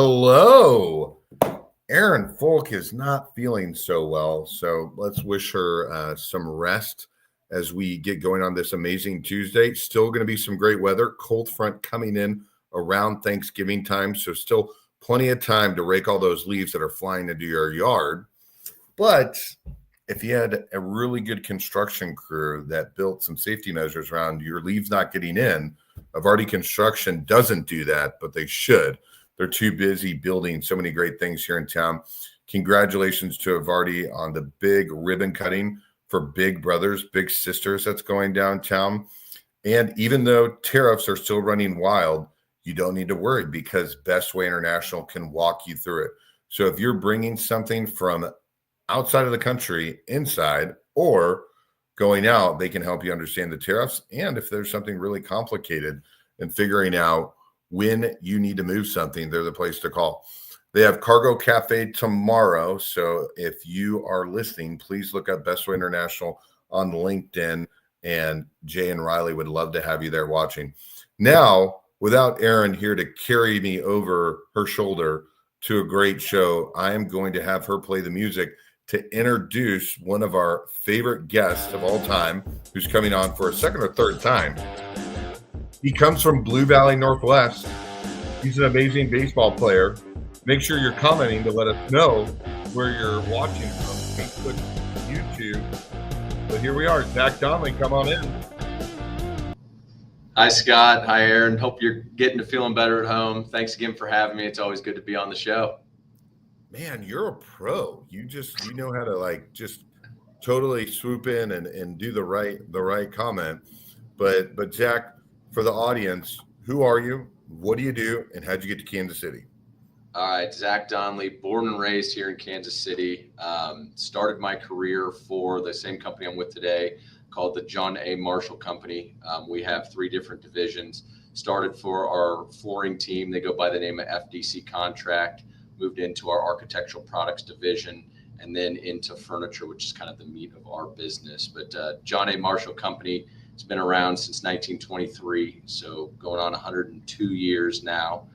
Hello. Aaron Fulk is not feeling so well, so let's wish her some rest as we get going on this amazing Tuesday. Still going to be some great weather. Cold front coming in around Thanksgiving time, so still plenty of time to rake all those leaves that are flying into your yard. But if you had a really good construction crew that built some safety measures around your leaves not getting in, Evardy Construction doesn't do that, but they should. They're too busy building so many great things here in town. Congratulations to Evardy on the big ribbon cutting for Big Brothers, Big Sisters that's going downtown. And even though tariffs are still running wild, you don't need to worry because Bestway International can walk you through it. So if you're bringing something from outside of the country inside or going out, they can help you understand the tariffs. And if there's something really complicated and figuring out when you need to move something, they're the place to call. They have Cargo Cafe tomorrow. So if you are listening, please look up Bestway International on LinkedIn. And Jay and Riley would love to have you there watching. Now, without Erin here to carry me over her shoulder to a great show, I am going to have her play the music to introduce one of our favorite guests of all time, who's coming on for a second or third time. He comes from Blue Valley Northwest. He's an amazing baseball player. Make sure you're commenting to let us know where you're watching from, Facebook, YouTube. But here we are. Zach Donnelly, come on in. Hi, Scott. Hi, Aaron. Hope you're getting to feeling better at home. Thanks again for having me. It's always good to be on the show. Man, you're a pro. You know how to just totally swoop in and do the right comment. But Zach, for the audience, who are you? What do you do? And how'd you get to Kansas City? All right, Zach Donnelly, born and raised here in Kansas City. Started my career for the same company I'm with today, called the John A. Marshall Company. We have 3 different divisions. Started for our flooring team. They go by the name of FDC Contract. Moved into our architectural products division, and then into furniture, which is kind of the meat of our business. But John A. Marshall Company, it's been around since 1923, so going on 102 years now.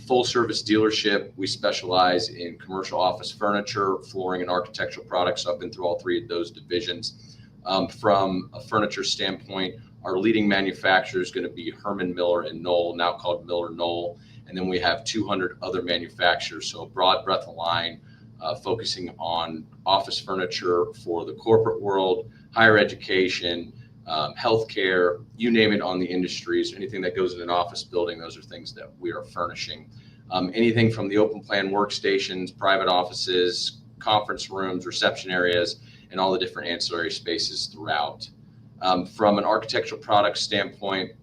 Full service dealership. We specialize in commercial office furniture, flooring, and architectural products. So I've been through all 3 of those divisions. From a furniture standpoint, our leading manufacturer is going to be Herman Miller and Knoll, now called Miller Knoll. And then we have 200 other manufacturers. So a broad breadth of line, focusing on office furniture for the corporate world, higher education, healthcare, you name it on the industries, anything that goes in an office building, those are things that we are furnishing. Anything from the open plan workstations, private offices, conference rooms, reception areas, and all the different ancillary spaces throughout. From an architectural products standpoint,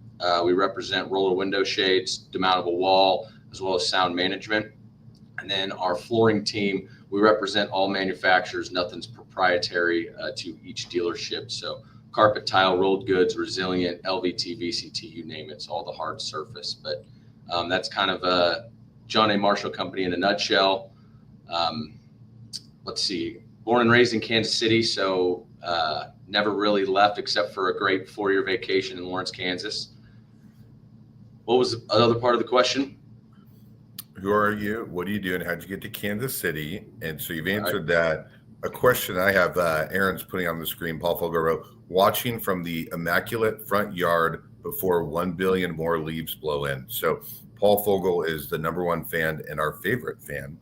we represent roller window shades, demountable wall, as well as sound management. And then our flooring team, we represent all manufacturers. Nothing's proprietary to each dealership. So carpet, tile, rolled goods, resilient, LVT, VCT, you name it. It's all the hard surface. But that's kind of John A. Marshall Company in a nutshell. Let's see, born and raised in Kansas City, so never really left except for a great 4-year vacation in Lawrence, Kansas. What was the other part of the question? Who are you? What do you do? And how'd you get to Kansas City? And so you've answered that. A question I have, Aaron's putting on the screen, Paul Fogel wrote, watching from the immaculate front yard before 1 billion more leaves blow in. So Paul Fogel is the #1 fan and our favorite fan.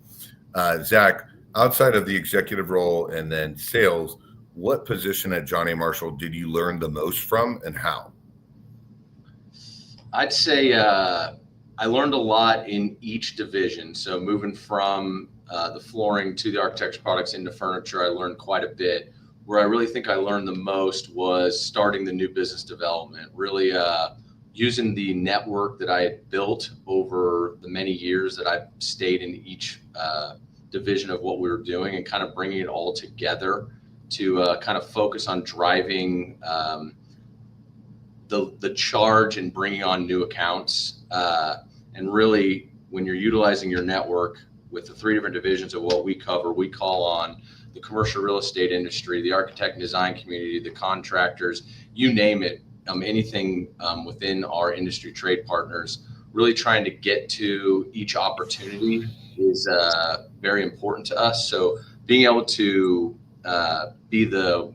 Zach, outside of the executive role and then sales, what position at John A. Marshall did you learn the most from and how? I'd say I learned a lot in each division. So moving from the flooring to the architectural products into furniture, I learned quite a bit. Where I really think I learned the most was starting the new business development, really using the network that I had built over the many years that I've stayed in each division of what we were doing, and kind of bringing it all together to kind of focus on driving the charge and bringing on new accounts. And really, when you're utilizing your network with the 3 different divisions of what we cover, we call on the commercial real estate industry, the architect and design community, the contractors, you name it, anything within our industry trade partners. really trying to get to each opportunity is very important to us. So being able to be the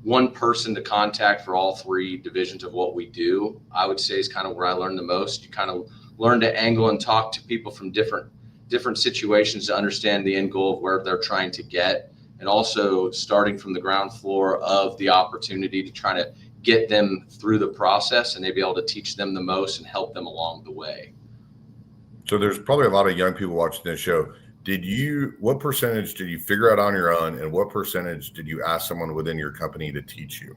one person to contact for all three divisions of what we do, I would say is kind of where I learned the most. You kind of learn to angle and talk to people from different situations to understand the end goal of where they're trying to get, and also starting from the ground floor of the opportunity to try to get them through the process, and they'd be able to teach them the most and help them along the way. So there's probably a lot of young people watching this show. What percentage did you figure out on your own, and what percentage did you ask someone within your company to teach you?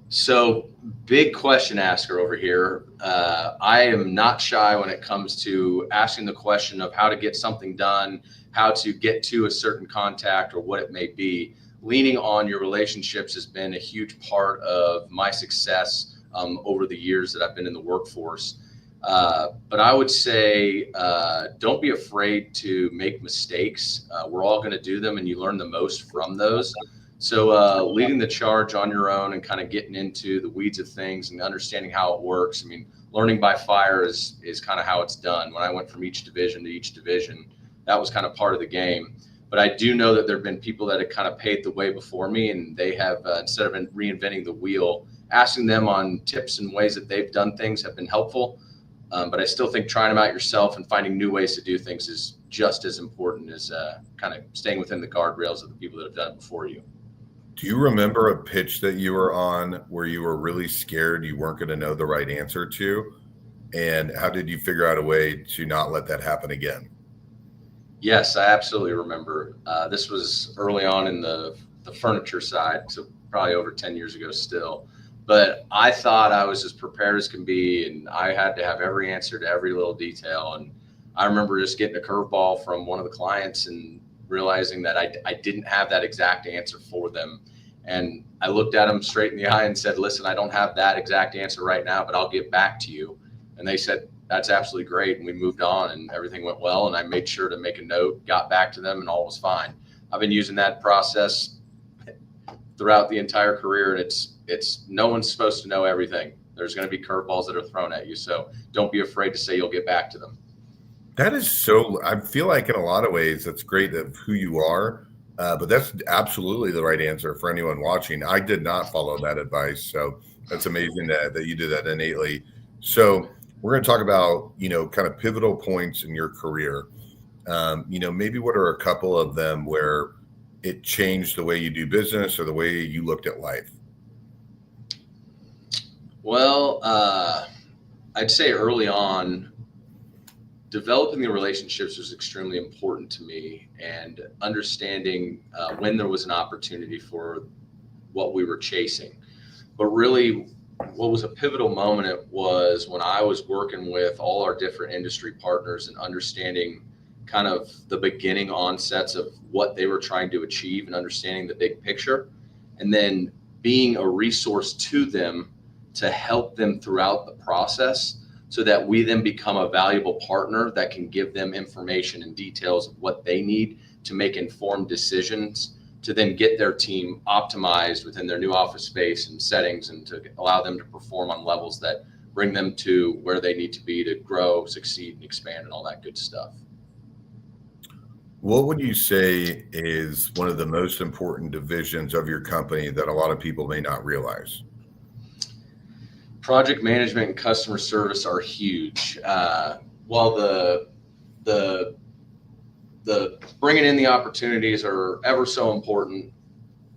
So big question asker over here. I am not shy when it comes to asking the question of how to get something done, how to get to a certain contact or what it may be. Leaning on your relationships has been a huge part of my success over the years that I've been in the workforce. But I would say don't be afraid to make mistakes. We're all going to do them, and you learn the most from those. So leading the charge on your own and kind of getting into the weeds of things and understanding how it works. I mean, learning by fire is kind of how it's done. When I went from each division to each division, that was kind of part of the game. But I do know that there have been people that have kind of paved the way before me, and they have, instead of reinventing the wheel, asking them on tips and ways that they've done things have been helpful. But I still think trying them out yourself and finding new ways to do things is just as important as kind of staying within the guardrails of the people that have done it before you. Do you remember a pitch that you were on where you were really scared you weren't going to know the right answer to? And how did you figure out a way to not let that happen again? Yes, I absolutely remember. This was early on in the furniture side, so probably over 10 years ago still. But I thought I was as prepared as can be, and I had to have every answer to every little detail. And I remember just getting a curveball from one of the clients and realizing that I didn't have that exact answer for them. And I looked at them straight in the eye and said, listen, I don't have that exact answer right now, but I'll get back to you. And they said, that's absolutely great. And we moved on and everything went well. And I made sure to make a note, got back to them, and all was fine. I've been using that process throughout the entire career. And it's no one's supposed to know everything. There's going to be curveballs that are thrown at you. So don't be afraid to say you'll get back to them. That is so, I feel like in a lot of ways, that's great of who you are. But that's absolutely the right answer for anyone watching. I did not follow that advice. So that's amazing that you did that innately. So we're going to talk about, kind of pivotal points in your career. Maybe what are a couple of them where it changed the way you do business or the way you looked at life? Well, I'd say early on, developing the relationships was extremely important to me, and understanding when there was an opportunity for what we were chasing. But really, what was a pivotal moment was when I was working with all our different industry partners and understanding kind of the beginning onsets of what they were trying to achieve and understanding the big picture, and then being a resource to them to help them throughout the process, so that we then become a valuable partner that can give them information and details of what they need to make informed decisions to then get their team optimized within their new office space and settings, and to allow them to perform on levels that bring them to where they need to be to grow, succeed, and expand, and all that good stuff. What would you say is one of the most important divisions of your company that a lot of people may not realize? Project management and customer service are huge. While the bringing in the opportunities are ever so important,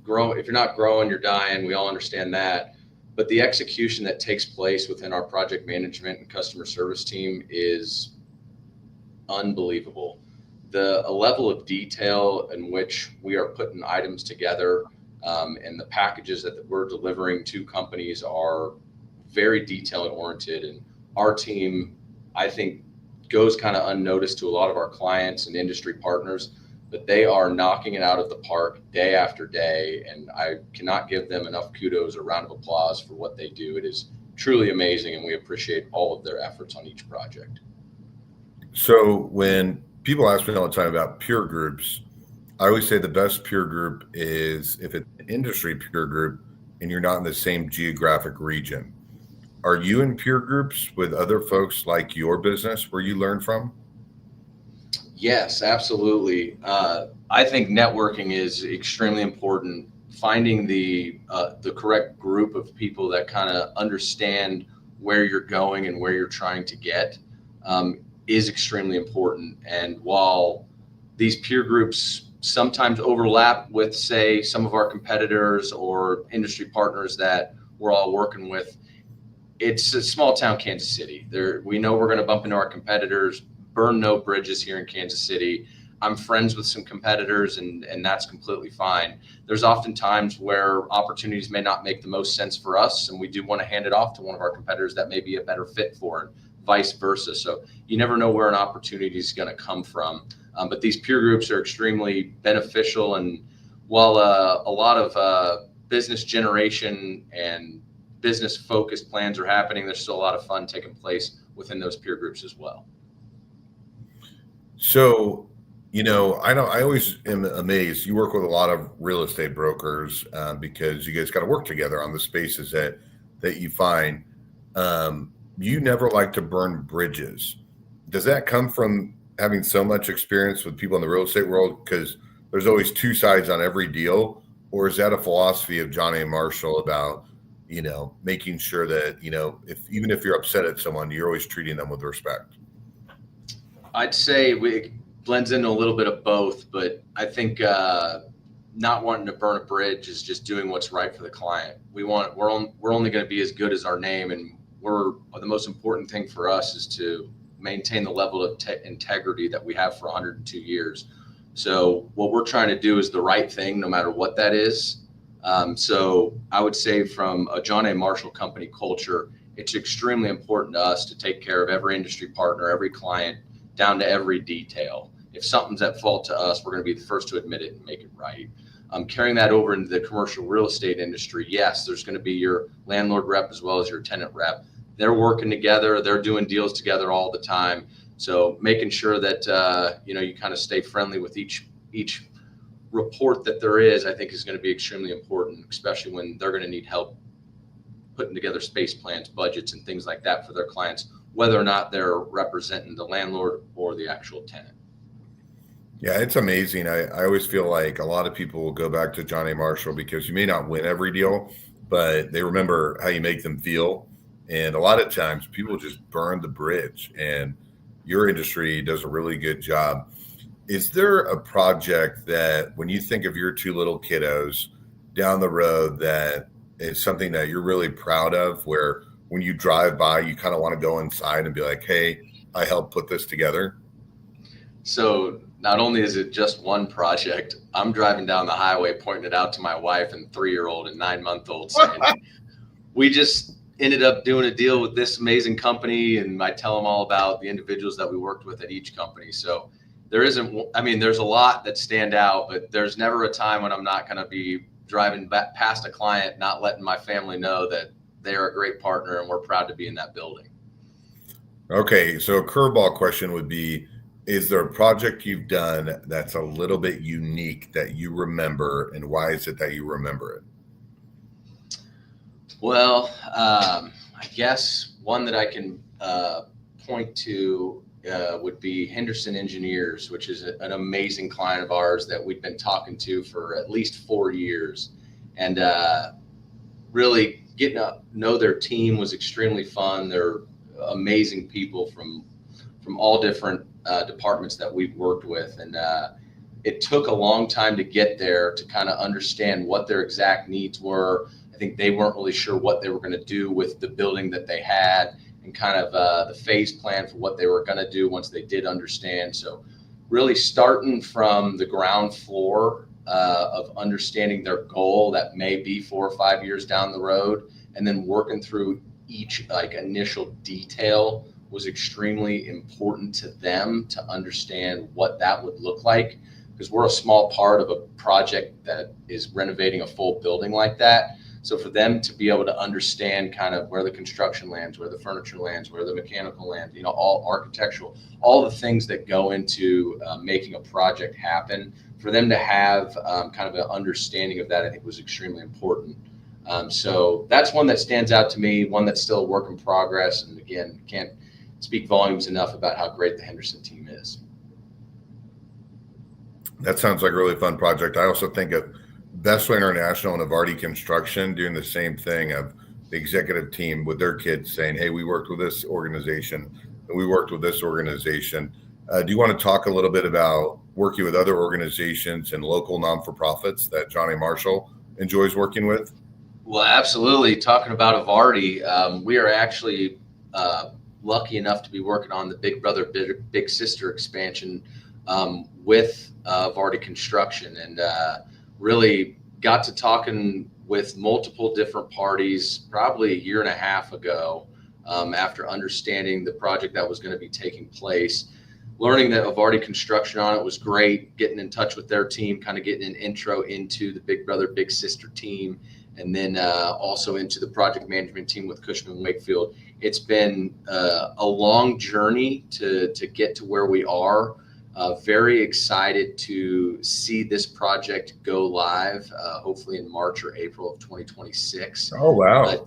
if you're not growing, you're dying. We all understand that. But the execution that takes place within our project management and customer service team is unbelievable. The level of detail in which we are putting items together, and the packages that we're delivering to companies are very detail oriented. And our team, I think, goes kind of unnoticed to a lot of our clients and industry partners, but they are knocking it out of the park day after day. And I cannot give them enough kudos or round of applause for what they do. It is truly amazing, and we appreciate all of their efforts on each project. So when people ask me all the time about peer groups, I always say the best peer group is if it's an industry peer group and you're not in the same geographic region. Are you in peer groups with other folks like your business where you learn from? Yes, absolutely. I think networking is extremely important. Finding the correct group of people that kind of understand where you're going and where you're trying to get is extremely important. And while these peer groups sometimes overlap with, say, some of our competitors or industry partners that we're all working with, it's a small town Kansas City. There, we know we're going to bump into our competitors. Burn no bridges here in Kansas City. I'm friends with some competitors, and that's completely fine. There's often times where opportunities may not make the most sense for us, and we do want to hand it off to one of our competitors that may be a better fit for it, vice versa. So you never know where an opportunity is going to come from. But these peer groups are extremely beneficial, and while a lot of business generation and business focused plans are happening, there's still a lot of fun taking place within those peer groups as well. So, I always am amazed. You work with a lot of real estate brokers because you guys got to work together on the spaces that you find. You never like to burn bridges. Does that come from having so much experience with people in the real estate world? Because there's always two sides on every deal, or is that a philosophy of John A. Marshall about making sure that if you're upset at someone, you're always treating them with respect? I'd say it blends into a little bit of both, but I think not wanting to burn a bridge is just doing what's right for the client. We're only going to be as good as our name, and the most important thing for us is to maintain the level of integrity that we have for 102 years. So what we're trying to do is the right thing, no matter what that is. So I would say from a John A. Marshall company culture, it's extremely important to us to take care of every industry partner, every client, down to every detail. If something's at fault to us, we're going to be the first to admit it and make it right. Carrying that over into the commercial real estate industry, yes, there's going to be your landlord rep as well as your tenant rep. They're working together. They're doing deals together all the time. So making sure that you kind of stay friendly with each report that there is, I think is going to be extremely important, especially when they're going to need help putting together space plans, budgets, and things like that for their clients, whether or not they're representing the landlord or the actual tenant. Yeah, it's amazing. I always feel like a lot of people will go back to John A. Marshall because you may not win every deal, but they remember how you make them feel. And a lot of times people just burn the bridge, and your industry does a really good job. Is there a project that when you think of your two little kiddos down the road that is something that you're really proud of, where when you drive by, you kind of want to go inside and be like, hey, I helped put this together? So not only is it just one project, I'm driving down the highway pointing it out to my wife and 3-year-old and 9-month-old saying, we just ended up doing a deal with this amazing company, and I tell them all about the individuals that we worked with at each company. So there's a lot that stand out, but there's never a time when I'm not going to be driving back past a client, not letting my family know that they are a great partner and we're proud to be in that building. Okay, so a curveball question would be, is there a project you've done that's a little bit unique that you remember, and why is it that you remember it? Well, I guess one that I can point to would be Henderson Engineers, which is an amazing client of ours that we've been talking to for at least 4 years. And really getting to know their team was extremely fun. They're amazing people from all different departments that we've worked with. And it took a long time to get there to kind of understand what their exact needs were. I think they weren't really sure what they were going to do with the building that they had, and kind of the phase plan for what they were going to do once they did understand. So really starting from the ground floor of understanding their goal that may be 4 or 5 years down the road, and then working through each initial detail was extremely important to them to understand what that would look like, because we're a small part of a project that is renovating a full building like that. So for them to be able to understand kind of where the construction lands, where the furniture lands, where the mechanical lands, all architectural, all the things that go into making a project happen, for them to have kind of an understanding of that, I think was extremely important. So that's one that stands out to me, one that's still a work in progress. And again, can't speak volumes enough about how great the Henderson team is. That sounds like a really fun project. I also think of Bestway International and Evardy Construction doing the same thing of the executive team with their kids saying, hey, we worked with this organization and we worked with this organization. Do you want to talk a little bit about working with other organizations and local non-for-profits that John A. Marshall enjoys working with? Well, absolutely. Talking about Evardy, we are actually lucky enough to be working on the Big Brother, Big Sister expansion with Evardy Construction, and really got to talking with multiple different parties probably a year and a half ago after understanding the project that was going to be taking place. Learning that Evardy Construction on it was great, getting in touch with their team, kind of getting an intro into the Big Brother, Big Sister team, and then also into the project management team with Cushman & Wakefield. It's been a long journey to get to where we are. Very excited to see this project go live, hopefully in March or April of 2026. Oh, wow.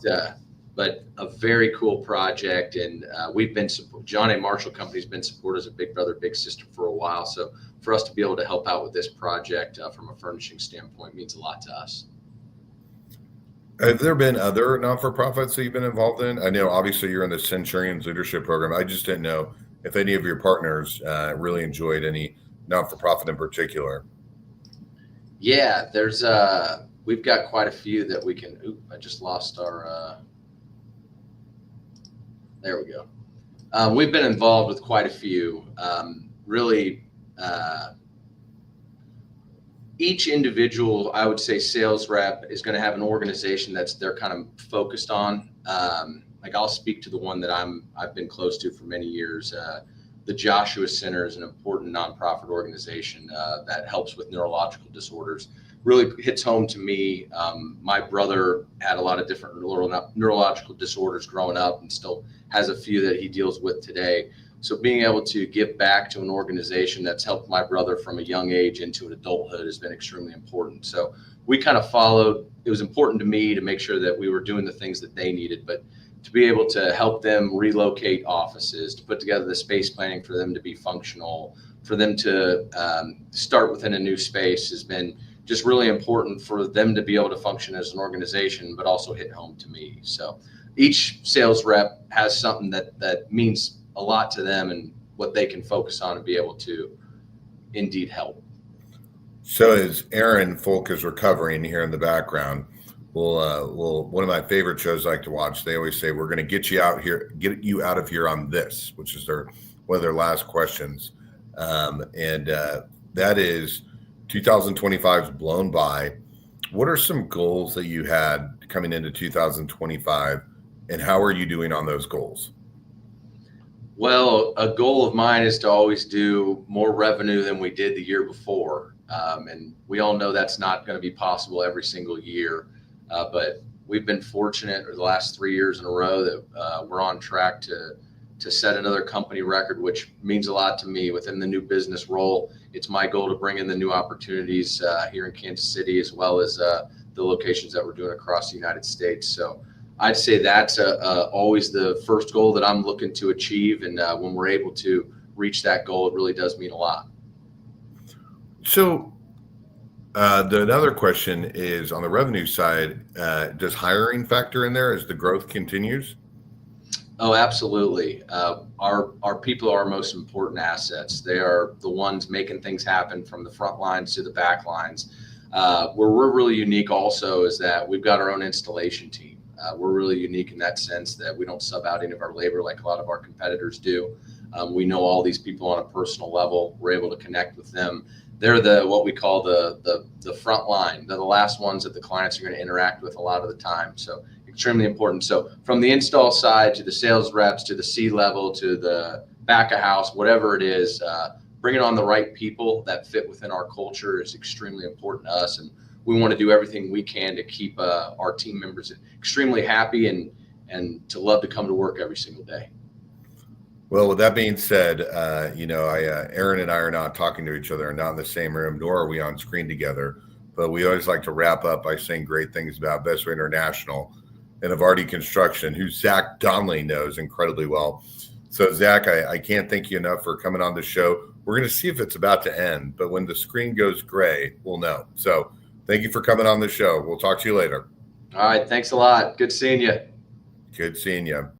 But a very cool project, and we've been John A. Marshall Company's been supporters of Big Brother Big Sister for a while. So for us to be able to help out with this project from a furnishing standpoint means a lot to us. Have there been other non-for-profits that you've been involved in? I know obviously you're in the Centurions Leadership Program. I just didn't know if any of your partners really enjoyed any non-for-profit in particular. Yeah, we've got quite a few that we can. I just lost our. There we go. We've been involved with quite a few. Really, each individual, I would say, sales rep is going to have an organization that's they're kind of focused on. Like I'll speak to the one that I've been close to for many years. The Joshua Center is an important nonprofit organization that helps with neurological disorders. Really hits home to me. My brother had a lot of different neurological disorders growing up and still has a few that he deals with today. So being able to give back to an organization that's helped my brother from a young age into adulthood has been extremely important. So we kind of followed. It was important to me to make sure that we were doing the things that they needed, but to be able to help them relocate offices, to put together the space planning for them to be functional, for them to start within a new space has been just really important for them to be able to function as an organization, but also hit home to me. So each sales rep has something that means a lot to them and what they can focus on and be able to indeed help. So as Aaron Fulk is recovering here in the background, well, one of my favorite shows I like to watch, they always say, we're going to get you out of here on this, which is one of their last questions. And that is 2025 is blown by. What are some goals that you had coming into 2025, and how are you doing on those goals? Well, a goal of mine is to always do more revenue than we did the year before. And we all know that's not going to be possible every single year. But we've been fortunate the last 3 years in a row that we're on track to set another company record, which means a lot to me within the new business role. It's my goal to bring in the new opportunities here in Kansas City, as well as the locations that we're doing across the United States. So I'd say that's always the first goal that I'm looking to achieve. And when we're able to reach that goal, it really does mean a lot. So another question is on the revenue side, does hiring factor in there as the growth continues? Oh, absolutely. Our people are our most important assets. They are the ones making things happen from the front lines to the back lines. Where we're really unique also is that we've got our own installation team. We're really unique in that sense that we don't sub out any of our labor like a lot of our competitors do. We know all these people on a personal level. We're able to connect with them. They're what we call the front line. They're the last ones that the clients are going to interact with a lot of the time. So extremely important. So from the install side to the sales reps to the C-level to the back of house, whatever it is, bringing on the right people that fit within our culture is extremely important to us. And we want to do everything we can to keep our team members extremely happy and to love to come to work every single day. Well, with that being said, Aaron and I are not talking to each other and not in the same room, nor are we on screen together. but we always like to wrap up by saying great things about Bestway International and Evardy Construction, who Zach Donnelly knows incredibly well. So, Zach, I can't thank you enough for coming on the show. We're going to see if it's about to end, but when the screen goes gray, we'll know. So thank you for coming on the show. We'll talk to you later. All right. Thanks a lot. Good seeing you. Good seeing you.